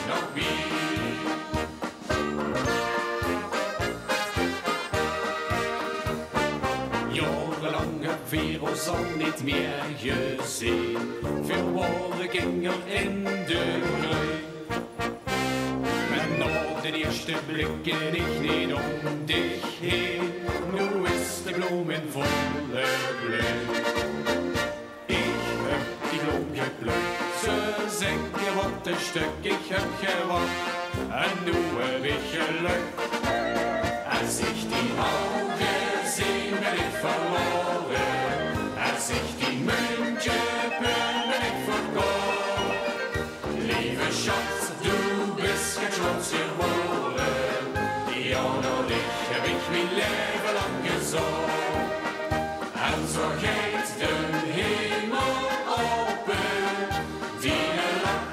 nog bij. Jarenlang heb weer ons al niet meer gezien. Veel woorden gingen in de rui. Maar na de eerste blikken ik niet om dich heen. Nu is de bloem in volle bloei. Ik heb die bloem geplukt. Ze zeggen wat een stuk, ik heb gewacht. En nu heb ik geluk. Als ik die auge zeen, ben ik verloren. Als ik die muntje ben ik verkocht. Lieve schat, du bist geen Schloss geworden. Ja, nou dich heb ik mijn leven lang gezocht. En zo gaat de hemel open. Die lach,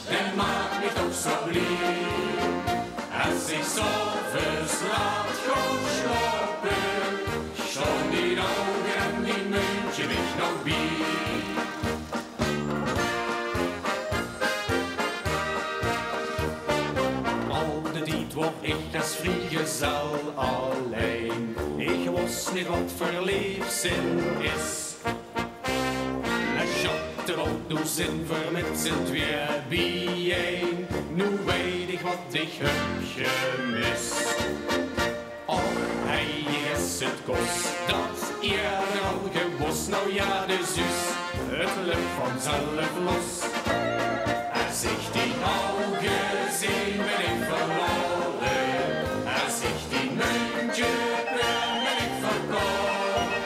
den maakt mich toch zo blij. Als ik zo verslaat gewoon slapen, schon die augen en die muntje mich nog bij. Word ik als vrijgezel alleen. Ik wist niet wat verliefd zin is. Ik had er ook nu zin voor met z'n twee bijeen. Nu weet ik wat ik heb gemist. Och, hij is het kost dat eerder al gewust. Nou ja, de zus, het lukt vanzelf los. Als ik die augen zie, ben ik verloren. Als ik die muntje ben ik verkocht.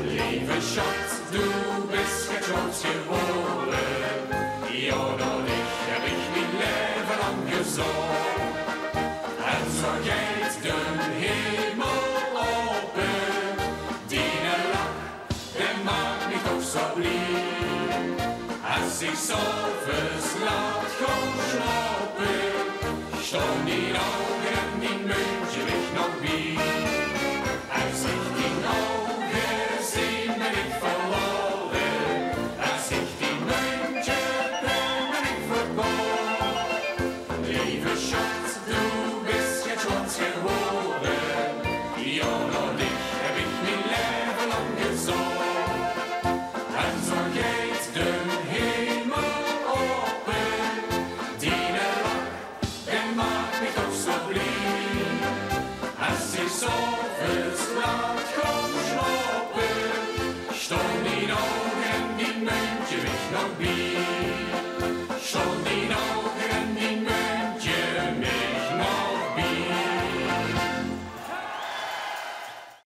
Lieve schat, du bist geen Schloss geworden. Ja, dan heb ik mijn leven lang gezocht. En zo gaat de hemel open. Die lach, der maakt mich toch zo blij. Als ik zo verslaat gewoon slapen, staan die augen en die muntje weg nog bij.